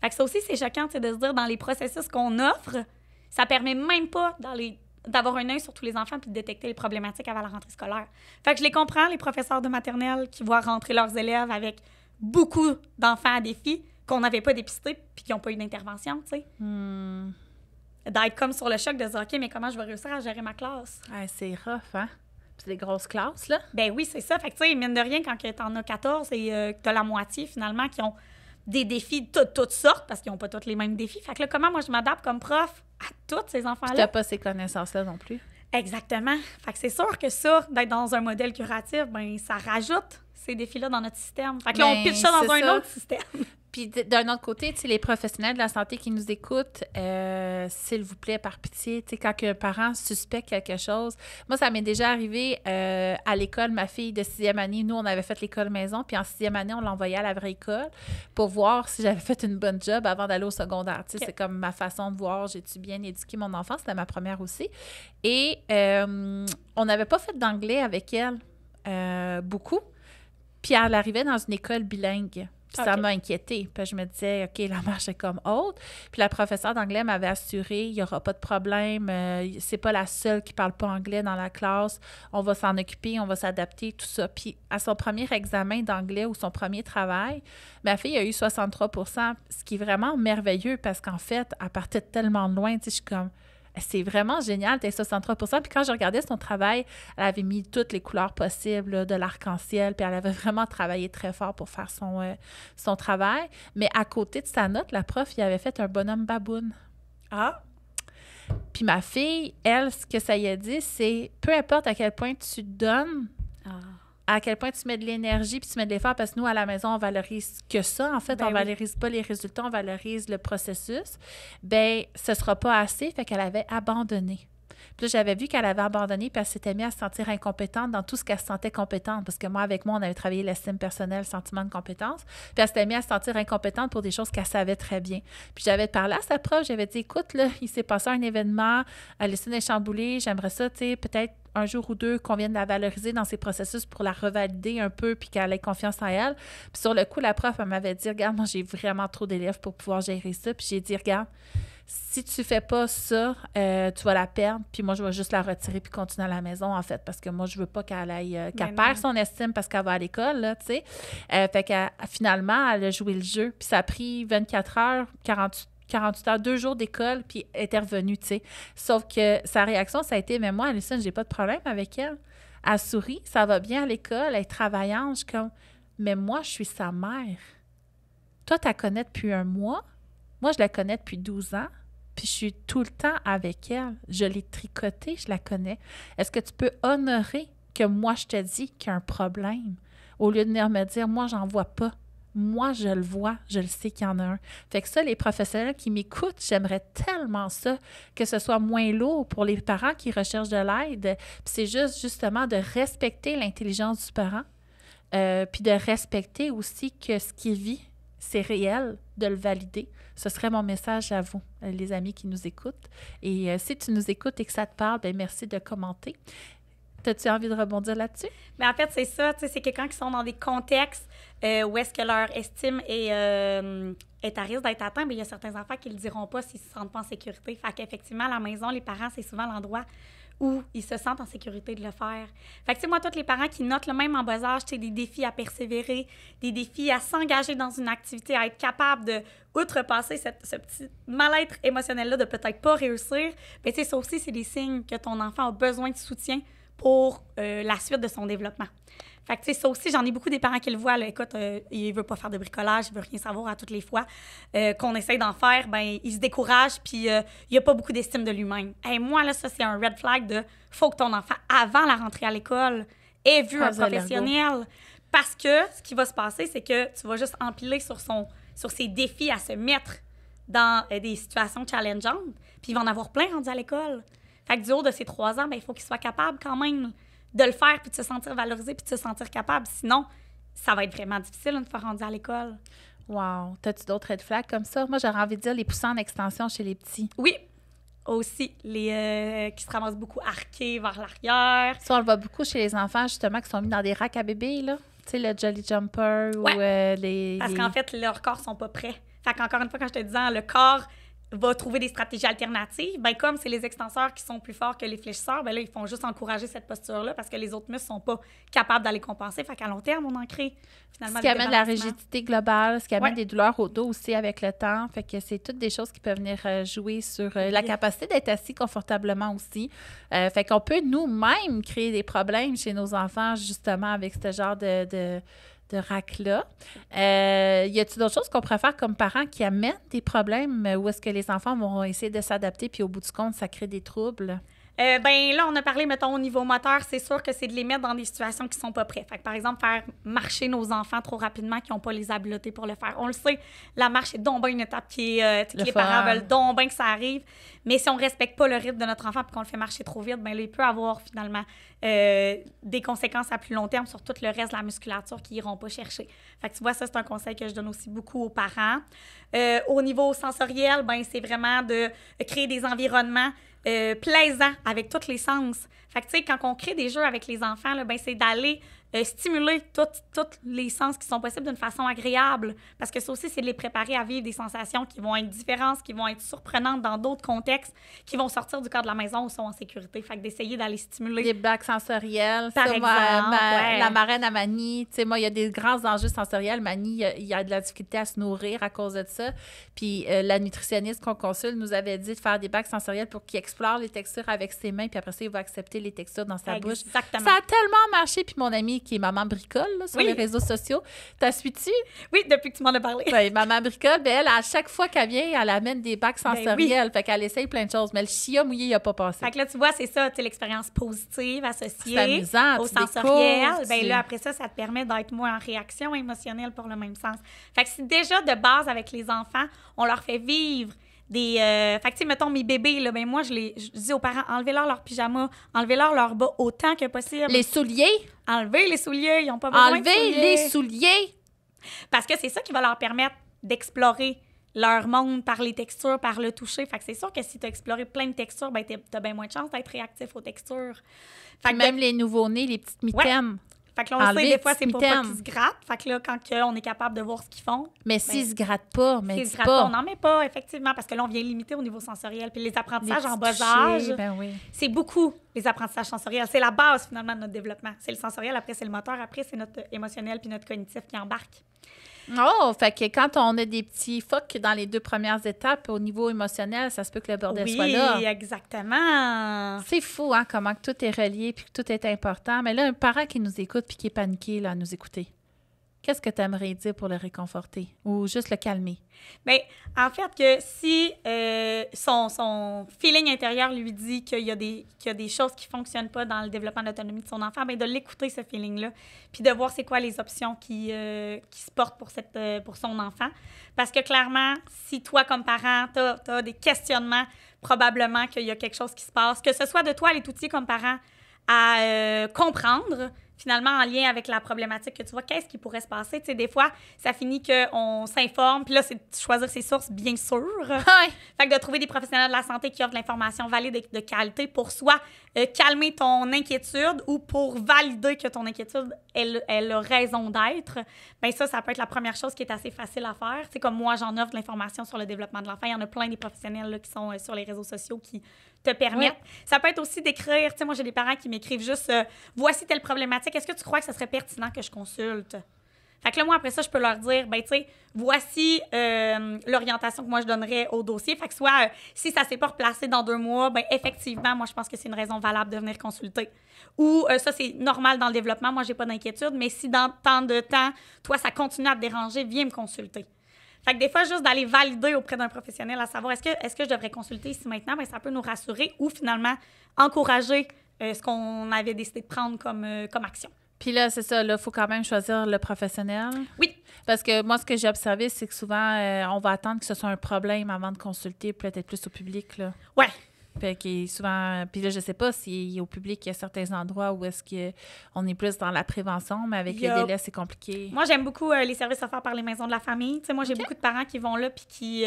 Fait que ça aussi, c'est choquant, de se dire, dans les processus qu'on offre, Ça permet même pas d'avoir un œil sur tous les enfants puis de détecter les problématiques avant la rentrée scolaire. Fait que je les comprends, les professeurs de maternelle qui voient rentrer leurs élèves avec beaucoup d'enfants à défi qu'on n'avait pas dépistés puis qui n'ont pas eu d'intervention, tu sais. D'être comme sur le choc de dire « OK, mais comment je vais réussir à gérer ma classe? » C'est rough, hein? C'est des grosses classes, là. Ben oui, c'est ça. Fait que, tu sais, mine de rien, quand t'en as 14 et que t'as la moitié, finalement, qui ont des défis de toutes sortes, parce qu'ils n'ont pas tous les mêmes défis. Fait que là, comment moi, je m'adapte comme prof à tous ces enfants-là? Tu n'as pas ces connaissances-là non plus. Exactement. Fait que c'est sûr que ça, d'être dans un modèle curatif, ben ça rajoute ces défis-là dans notre système. Fait que là, on pitche ça dans un autre système. Puis d'un autre côté, tu sais, les professionnels de la santé qui nous écoutent, s'il vous plaît, par pitié, tu sais, quand un parent suspecte quelque chose. Moi, ça m'est déjà arrivé à l'école, ma fille de 6e année, nous, on avait fait l'école maison, puis en 6e année, on l'envoyait à la vraie école pour voir si j'avais fait une bonne job avant d'aller au secondaire. Tu sais, c'est comme ma façon de voir, j'ai-tu bien éduqué mon enfant, c'était ma première aussi. Et on n'avait pas fait d'anglais avec elle beaucoup. Puis elle arrivait dans une école bilingue. Puis ça m'a inquiétée. Puis je me disais, OK, la marche est comme haute. Puis la professeure d'anglais m'avait assuré, il n'y aura pas de problème. C'est pas la seule qui parle pas anglais dans la classe. On va s'en occuper, on va s'adapter, tout ça. Puis à son premier examen d'anglais ou son premier travail, ma fille a eu 63 %, ce qui est vraiment merveilleux parce qu'en fait, elle partait tellement de loin. Tu sais, je suis comme... C'est vraiment génial, t'es 63 %. Puis quand je regardais son travail, elle avait mis toutes les couleurs possibles là, de l'arc-en-ciel, puis elle avait vraiment travaillé très fort pour faire son travail. Mais à côté de sa note, la prof, il avait fait un bonhomme baboune. Ah! Puis ma fille, elle, ce que ça y a dit, c'est peu importe à quel point tu donnes, à quel point tu mets de l'énergie puis tu mets de l'effort, parce que nous, à la maison, on valorise que ça. En fait, on valorise pas les résultats, on valorise le processus. Bien, ce sera pas assez, fait qu'elle avait abandonné. Puis là, j'avais vu qu'elle avait abandonné puis elle s'était mise à se sentir incompétente dans tout ce qu'elle se sentait compétente. Parce que moi, avec moi, on avait travaillé l'estime personnelle, le sentiment de compétence. Puis elle s'était mise à se sentir incompétente pour des choses qu'elle savait très bien. Puis j'avais parlé à sa prof, j'avais dit, écoute, là, il s'est passé un événement, Lucie est chamboulée, j'aimerais ça, tu sais, peut-être un jour ou deux qu'on vienne la valoriser dans ses processus pour la revalider un peu puis qu'elle ait confiance en elle. Puis sur le coup, la prof, elle m'avait dit, regarde, moi, j'ai vraiment trop d'élèves pour pouvoir gérer ça. Puis j'ai dit, regarde, si tu fais pas ça, tu vas la perdre, puis moi, je vais juste la retirer puis continuer à la maison, en fait, parce que moi, je veux pas qu'elle aille, qu'elle perde son estime parce qu'elle va à l'école, là, tu sais. Fait que finalement, elle a joué le jeu, puis ça a pris 24 heures, 48 heures, 2 jours d'école, puis elle était revenue, tu sais. Sauf que sa réaction, ça a été, mais moi, Alison, j'ai pas de problème avec elle. Elle sourit, ça va bien à l'école, elle est travaillante. Je suis comme, mais moi, je suis sa mère. Toi, tu la connais depuis un mois. Moi, je la connais depuis 12 ans, puis je suis tout le temps avec elle. Je l'ai tricotée, je la connais. Est-ce que tu peux honorer que moi, je te dis qu'il y a un problème, au lieu de venir me dire, moi, j'en vois pas. Moi, je le vois, je le sais qu'il y en a un. Fait que ça, les professionnels qui m'écoutent, j'aimerais tellement ça, que ce soit moins lourd pour les parents qui recherchent de l'aide. Puis c'est justement de respecter l'intelligence du parent, puis de respecter aussi que ce qu'il vit, c'est réel, de le valider. Ce serait mon message à vous, les amis qui nous écoutent. Et si tu nous écoutes et que ça te parle, bien merci de commenter. As-tu envie de rebondir là-dessus? Mais en fait, c'est ça, tu sais, c'est que quand ils sont dans des contextes où est-ce que leur estime est à risque d'être atteinte, bien, il y a certains enfants qui ne le diront pas s'ils ne se sentent pas en sécurité. Fait qu'effectivement, à la maison, les parents, c'est souvent l'endroit où ils se sentent en sécurité de le faire. Fait que, tu sais, moi, tous les parents qui notent le même en bas âge, tu sais, des défis à persévérer, des défis à s'engager dans une activité, à être capable de outrepasser ce petit mal-être émotionnel-là de peut-être pas réussir, bien, tu sais, ça aussi, c'est des signes que ton enfant a besoin de soutien pour la suite de son développement. Fait que, tu sais, ça aussi, j'en ai beaucoup des parents qui le voient, là, écoute, il veut pas faire de bricolage, il veut rien savoir à toutes les fois qu'on essaye d'en faire, ben il se décourage, puis il a pas beaucoup d'estime de lui-même. Hey, moi, là, ça, c'est un red flag de faut que ton enfant, avant la rentrée à l'école, ait vu un professionnel. Parce que ce qui va se passer, c'est que tu vas juste empiler sur ses défis à se mettre dans des situations challengeantes, puis il va en avoir plein rendu à l'école. Fait que du haut de ses 3 ans, ben, il faut qu'il soit capable quand même de le faire, puis de se sentir valorisé, puis de se sentir capable. Sinon, ça va être vraiment difficile une fois rendu à l'école. Wow! T'as-tu d'autres red flags comme ça? Moi, j'aurais envie de dire les poussins en extension chez les petits. Oui! Aussi, les qui se ramassent beaucoup arqués vers l'arrière. Ça, on le voit beaucoup chez les enfants, justement, qui sont mis dans des racks à bébés, là. Tu sais, le Jolly Jumper ou Parce qu'en fait, leurs corps sont pas prêts. Fait qu'encore une fois, quand je te disais, le corps va trouver des stratégies alternatives. Ben, comme c'est les extenseurs qui sont plus forts que les fléchisseurs, ben là, ils font juste encourager cette posture-là parce que les autres muscles sont pas capables d'aller compenser. Fait qu'à long terme, on en crée finalement Ce qui amène la débalancement. rigidité globale, ce qui amène Ouais. des douleurs au dos aussi avec le temps. Fait que c'est toutes des choses qui peuvent venir jouer sur la capacité d'être assis confortablement aussi. Fait qu'on peut nous-mêmes créer des problèmes chez nos enfants, justement, avec ce genre de rack-là. Y a-t-il d'autres choses qu'on pourrait faire comme parents qui amènent des problèmes ou est-ce que les enfants vont essayer de s'adapter puis au bout du compte, ça crée des troubles? Ben là, on a parlé, mettons, au niveau moteur, c'est sûr que c'est de les mettre dans des situations qui sont pas prêtes. Fait que, par exemple, faire marcher nos enfants trop rapidement qui n'ont pas les habiletés pour le faire. On le sait, la marche est donc bien une étape qui est, que Le les fun. parents veulent donc bien que ça arrive. Mais si on respecte pas le rythme de notre enfant et qu'on le fait marcher trop vite, ben là, il peut avoir finalement des conséquences à plus long terme sur tout le reste de la musculature qu'ils iront pas chercher. Fait que tu vois, ça, c'est un conseil que je donne aussi beaucoup aux parents. Au niveau sensoriel, ben c'est vraiment de créer des environnements plaisant avec tous les sens. Fait que, tu sais, quand on crée des jeux avec les enfants, là, ben, c'est d'aller stimuler tous les sens qui sont possibles d'une façon agréable. Parce que ça aussi, c'est de les préparer à vivre des sensations qui vont être différentes, qui vont être surprenantes dans d'autres contextes, qui vont sortir du cadre de la maison où ils sont en sécurité. Fait que d'essayer d'aller stimuler. Des bacs sensoriels. Par Ça, exemple, ouais. La marraine à Mani, tu sais, moi, il y a des grands enjeux sensoriels. Mani, il y a de la difficulté à se nourrir à cause de ça. Puis la nutritionniste qu'on consulte nous avait dit de faire des bacs sensoriels pour qu'il explore les textures avec ses mains, puis après ça, il va accepter les textures dans sa bouche. Exactement. Ça a tellement marché. Puis mon amie, qui est maman bricole là, sur Oui. les réseaux sociaux, t'as suis-tu? Oui, depuis que tu m'en as parlé. Oui, maman bricole, ben elle, à chaque fois qu'elle vient, elle amène des bacs Ben sensoriels. Fait qu'elle essaye plein de choses. Mais le chia mouillé, il n'a pas passé. Fait que là, tu vois, c'est ça, tu sais, l'expérience positive associée C'est amusant, au tu découvres, sensoriel. Ben tu- là, après ça, ça te permet d'être moins en réaction émotionnelle pour le même sens. Fait que si déjà, de base, avec les enfants, on leur fait vivre des... Fait que, tu sais, mettons, mes bébés, là, ben moi, je dis aux parents, enlevez-leur leur pyjama, enlevez-leur leur bas autant que possible. Les souliers, Enlevez les souliers, ils n'ont pas besoin de enlever souliers. les souliers. Parce que c'est ça qui va leur permettre d'explorer leur monde par les textures, par le toucher. Fait que c'est sûr que si tu as exploré plein de textures, ben t'as bien moins de chance d'être réactif aux textures. Fait Puis que, même les nouveaux-nés, les petites mitaines. fait que là, on le enlever sait, les des fois, c'est petites pour pas mitaines. qu'ils se grattent. Fait que là, quand on est capable de voir ce qu'ils font, Mais s'ils se grattent pas, mais s'ils dis se grattent pas, pas. on n'en met pas, effectivement, parce que là, on vient limiter au niveau sensoriel. Puis les Les apprentissages en petits bas âge, touchés, ben oui. c'est beaucoup les apprentissages sensoriels. C'est la base, finalement, de notre développement. C'est le sensoriel, après, c'est le moteur, après, c'est notre émotionnel puis notre cognitif qui embarque. Oh, fait que quand on a des petits fucks dans les 2 premières étapes, au niveau émotionnel, ça se peut que le bordel soit là. Oui, exactement. C'est fou, hein, comment que tout est relié puis que tout est important. Mais là, un parent qui nous écoute puis qui est paniqué là, à nous écouter, qu'est-ce que tu aimerais dire pour le réconforter ou juste le calmer? Bien, en fait, que si son feeling intérieur lui dit qu'il y a des choses qui ne fonctionnent pas dans le développement d'autonomie de son enfant, bien, de l'écouter, ce feeling-là, puis de voir c'est quoi les options qui se portent pour son enfant. Parce que clairement, si toi, comme parent, tu as des questionnements, probablement qu'il y a quelque chose qui se passe, que ce soit de toi, les outils comme parent, à comprendre, finalement, en lien avec la problématique que tu vois, qu'est-ce qui pourrait se passer? Tu sais, des fois, ça finit qu'on s'informe, puis là, c'est de choisir ses sources, bien sûr. Ouais. Fait que de trouver des professionnels de la santé qui offrent de l'information valide et de qualité pour soit calmer ton inquiétude ou pour valider que ton inquiétude, elle a raison d'être. Bien, ça peut être la première chose qui est assez facile à faire. C'est comme moi, j'en offre de l'information sur le développement de l'enfant. Il y en a plein des professionnels là, qui sont sur les réseaux sociaux qui te permettent. Ouais. Ça peut être aussi d'écrire, tu sais, moi, j'ai des parents qui m'écrivent juste voici telle problématique, est-ce que tu crois que ce serait pertinent que je consulte? Fait que là, moi, après ça, je peux leur dire, ben tu sais, voici l'orientation que moi, je donnerais au dossier. Fait que soit, si ça ne s'est pas replacé dans 2 mois, ben effectivement, moi, je pense que c'est une raison valable de venir consulter. Ou ça, c'est normal dans le développement, moi, j'ai pas d'inquiétude, mais si dans tant de temps, toi, ça continue à te déranger, viens me consulter. Fait que des fois, juste d'aller valider auprès d'un professionnel à savoir est-ce que je devrais consulter ici maintenant, bien, ça peut nous rassurer ou finalement encourager ce qu'on avait décidé de prendre comme action. Puis là, c'est ça, là, il faut quand même choisir le professionnel. Oui. Parce que moi, ce que j'ai observé, c'est que souvent, on va attendre que ce soit un problème avant de consulter, peut-être plus au public, là. Ouais. Fait qu'il est souvent... Puis là, je sais pas si au public, il y a certains endroits où est-ce qu'on est plus dans la prévention, mais avec les délais, c'est compliqué. Moi, j'aime beaucoup les services offerts par les maisons de la famille. Tu sais, moi, j'ai beaucoup de parents qui vont là puis qui...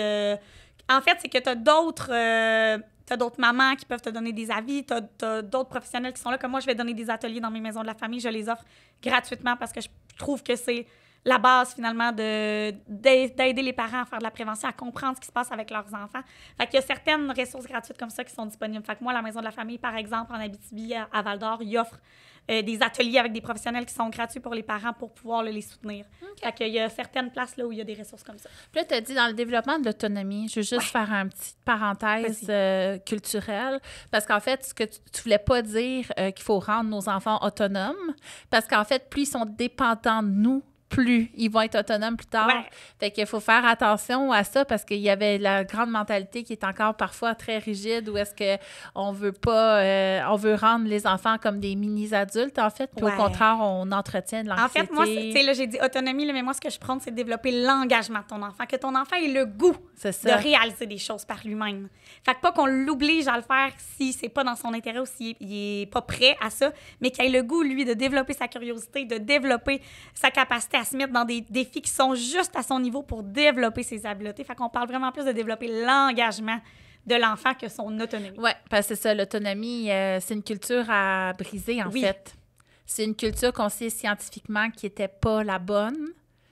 En fait, c'est que tu as d'autres mamans qui peuvent te donner des avis, tu as d'autres professionnels qui sont là. Comme moi, je vais donner des ateliers dans mes maisons de la famille. Je les offre gratuitement parce que je trouve que c'est la base, finalement, d'aider les parents à faire de la prévention, à comprendre ce qui se passe avec leurs enfants. Fait qu'il y a certaines ressources gratuites comme ça qui sont disponibles. Fait que moi, la Maison de la famille, par exemple, en Abitibi, à Val-d'Or, il offre des ateliers avec des professionnels qui sont gratuits pour les parents pour pouvoir les soutenir. Fait qu'il y a certaines places là où il y a des ressources comme ça. Puis là, tu as dit dans le développement de l'autonomie, je veux juste faire une petite parenthèse culturelle, parce qu'en fait, ce que tu voulais pas dire qu'il faut rendre nos enfants autonomes, parce qu'en fait, plus ils sont dépendants de nous, plus ils vont être autonomes plus tard. Ouais. Fait qu'il faut faire attention à ça parce qu'il y avait la grande mentalité qui est encore parfois très rigide où est-ce qu'on veut pas... on veut rendre les enfants comme des mini-adultes, en fait, puis au contraire, on entretient de l'anxiété. En fait, moi, tu sais, là, j'ai dit autonomie, là, mais moi, ce que je prends, c'est de développer l'engagement de ton enfant, que ton enfant ait le goût de réaliser des choses par lui-même. Fait que pas qu'on l'oblige à le faire si c'est pas dans son intérêt ou s'il est pas prêt à ça, mais qu'il ait le goût, lui, de développer sa curiosité, de développer sa capacité à se mettre dans des défis qui sont juste à son niveau pour développer ses habiletés. Fait qu'on parle vraiment plus de développer l'engagement de l'enfant que son autonomie. Oui, parce que c'est ça, l'autonomie, c'est une culture à briser, en fait. C'est une culture qu'on sait scientifiquement qui n'était pas la bonne.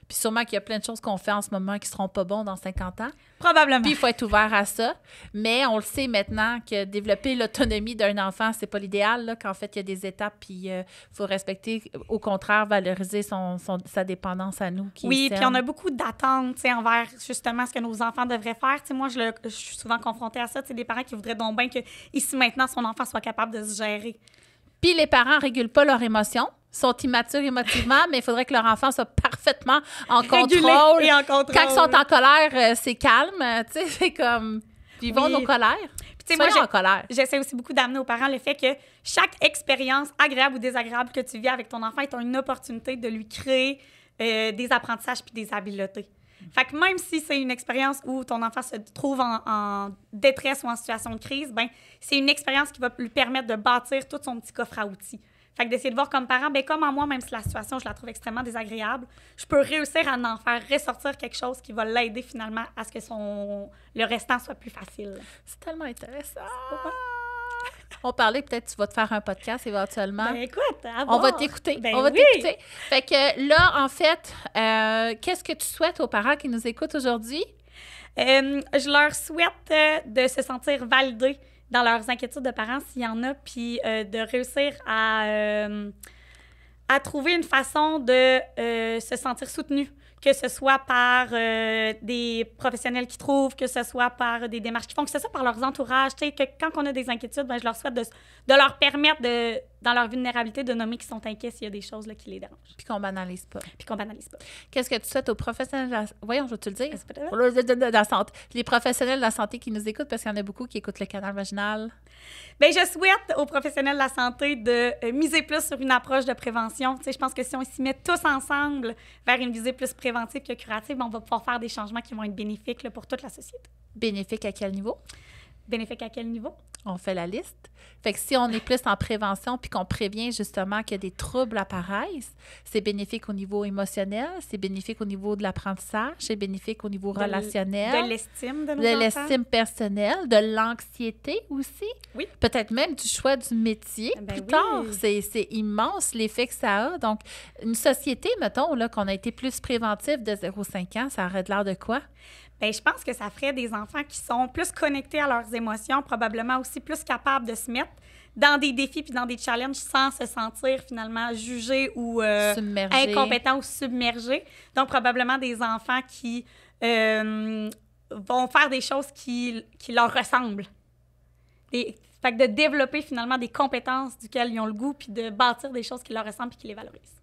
Puis sûrement qu'il y a plein de choses qu'on fait en ce moment qui ne seront pas bonnes dans 50 ans. Probablement. Puis il faut être ouvert à ça. Mais on le sait maintenant que développer l'autonomie d'un enfant, c'est pas l'idéal, là, qu'en fait, il y a des étapes, puis il faut respecter, au contraire, valoriser sa dépendance à nous. Oui, puis on a beaucoup d'attentes envers justement ce que nos enfants devraient faire. T'sais, moi, je suis souvent confrontée à ça. Des parents qui voudraient donc bien que ici, maintenant, son enfant soit capable de se gérer. Puis les parents ne régulent pas leurs émotions, sont immatures émotivement, mais il faudrait que leur enfant soit parfaitement en contrôle. Et en contrôle. Quand ils sont en colère, c'est calme. Tu sais, c'est comme... Vivons nos colères. Puis moi, en colère. J'essaie aussi beaucoup d'amener aux parents le fait que chaque expérience, agréable ou désagréable que tu vis avec ton enfant est une opportunité de lui créer des apprentissages puis des habiletés. Fait que même si c'est une expérience où ton enfant se trouve en détresse ou en situation de crise, ben c'est une expérience qui va lui permettre de bâtir tout son petit coffre à outils. Fait que d'essayer de voir comme parent, ben comme en moi, même si la situation, je la trouve extrêmement désagréable, je peux réussir à en faire ressortir quelque chose qui va l'aider finalement à ce que le restant soit plus facile. C'est tellement intéressant. On parlait, peut-être tu vas te faire un podcast éventuellement. Ben écoute, on va t'écouter. Ben on va oui. t'écouter. Fait que là, en fait, qu'est-ce que tu souhaites aux parents qui nous écoutent aujourd'hui? Je leur souhaite de se sentir validés dans leurs inquiétudes de parents, s'il y en a, puis de réussir à trouver une façon de se sentir soutenus, que ce soit par des professionnels qui trouvent, que ce soit par des démarches qui font, que ce soit par leurs entourages. Tu sais, que quand on a des inquiétudes, ben, je leur souhaite de leur permettre, dans leur vulnérabilité, de nommer qu'ils sont inquiets s'il y a des choses là, qui les dérangent. Puis qu'on banalise pas. Qu'est-ce que tu souhaites aux professionnels de la... Voyons, je vais te le dire. De la santé. Les professionnels de la santé qui nous écoutent, parce qu'il y en a beaucoup qui écoutent le canal vaginal. Bien, je souhaite aux professionnels de la santé de miser plus sur une approche de prévention. Tu sais, je pense que si on s'y met tous ensemble vers une visée plus préventive que curative, on va pouvoir faire des changements qui vont être bénéfiques là, pour toute la société. Bénéfique à quel niveau? Bénéfique à quel niveau? On fait la liste. Fait que si on est plus en prévention puis qu'on prévient justement que des troubles apparaissent, c'est bénéfique au niveau émotionnel, c'est bénéfique au niveau de l'apprentissage, c'est bénéfique au niveau relationnel. De l'estime de nos enfants. De l'estime personnelle, de l'anxiété aussi. Oui. Peut-être même du choix du métier plus tard. C'est immense l'effet que ça a. Donc, une société, mettons, là, qu'on a été plus préventif de 0,5 ans, ça aurait de l'air de quoi? Bien, je pense que ça ferait des enfants qui sont plus connectés à leurs émotions, probablement aussi plus capables de se mettre dans des défis puis dans des challenges sans se sentir finalement jugés ou incompétents ou submergés. Donc, probablement des enfants qui vont faire des choses qui leur ressemble. Fait que de développer finalement des compétences duquel ils ont le goût, puis de bâtir des choses qui leur ressemblent et qui les valorisent.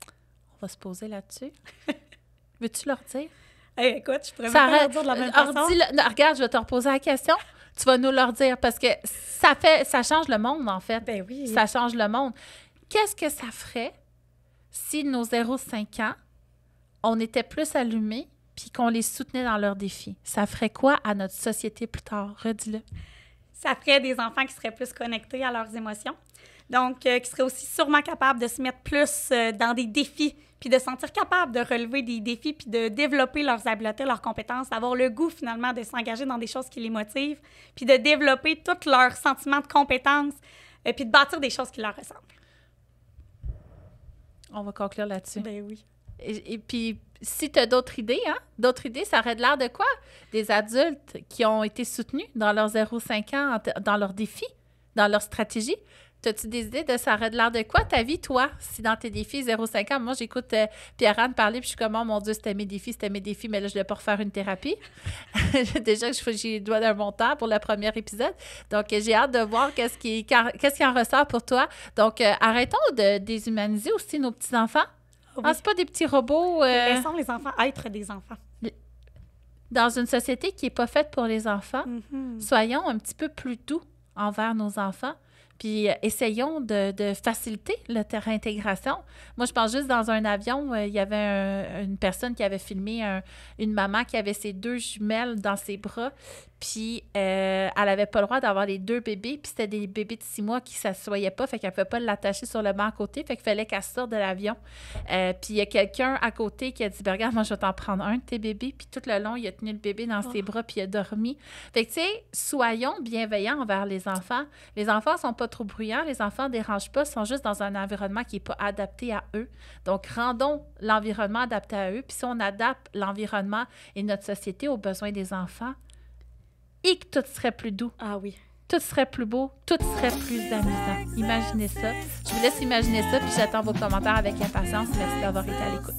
On va se poser là-dessus. Veux-tu leur dire? Hey, écoute, je pourrais pas leur dire de la même façon. Regarde, je vais te reposer la question. Tu vas nous leur dire parce que ça change le monde, en fait. Ben oui. Ça change le monde. Qu'est-ce que ça ferait si nos 0-5 ans, on était plus allumés puis qu'on les soutenait dans leurs défis? Ça ferait quoi à notre société plus tard? Redis-le. Ça ferait des enfants qui seraient plus connectés à leurs émotions. Donc, qui seraient aussi sûrement capables de se mettre plus dans des défis, puis de se sentir capables de relever des défis, puis de développer leurs habiletés, leurs compétences, d'avoir le goût, finalement, de s'engager dans des choses qui les motivent, puis de développer tous leurs sentiments de compétence, puis de bâtir des choses qui leur ressemblent. On va conclure là-dessus. Ben oui. Et puis, si tu as d'autres idées, ça aurait de l'air de quoi? Des adultes qui ont été soutenus dans leurs 0-5 ans, dans leurs défis, dans leur stratégie. As-tu des idées de ça aurait de l'air de quoi ta vie, toi, si dans tes défis 0-5 ans, moi, j'écoute Pierre-Anne parler, puis je suis comme, oh mon Dieu, c'était mes défis, mais là, je ne vais pas refaire une thérapie. Déjà, j'ai doigt d'un montant pour le premier épisode. Donc, j'ai hâte de voir qu'est-ce qui en ressort pour toi. Donc, arrêtons de déshumaniser aussi nos petits-enfants. Oui. Ah, c'est pas des petits robots. Laissons les enfants être des enfants. Dans une société qui n'est pas faite pour les enfants, soyons un petit peu plus doux envers nos enfants. Puis essayons de faciliter la réintégration. Moi, je pense juste dans un avion, il y avait une personne qui avait filmé une maman qui avait ses 2 jumelles dans ses bras. Puis elle n'avait pas le droit d'avoir les 2 bébés. Puis c'était des bébés de 6 mois qui ne s'assoyaient pas. Fait qu'elle ne pouvait pas l'attacher sur le banc à côté. Fait qu'il fallait qu'elle sorte de l'avion. Puis il y a quelqu'un à côté qui a dit, regarde, moi, je vais t'en prendre un de tes bébés. Puis tout le long, il a tenu le bébé dans ses bras puis il a dormi. Fait que, tu sais, soyons bienveillants envers les enfants. Les enfants ne sont pas trop bruyants. Les enfants ne dérangent pas. Ils sont juste dans un environnement qui n'est pas adapté à eux. Donc, rendons l'environnement adapté à eux. Puis si on adapte l'environnement et notre société aux besoins des enfants, et que tout serait plus doux. Ah oui. Tout serait plus beau, tout serait plus amusant. Imaginez ça. Je vous laisse imaginer ça, puis j'attends vos commentaires avec impatience. Merci d'avoir été à l'écoute.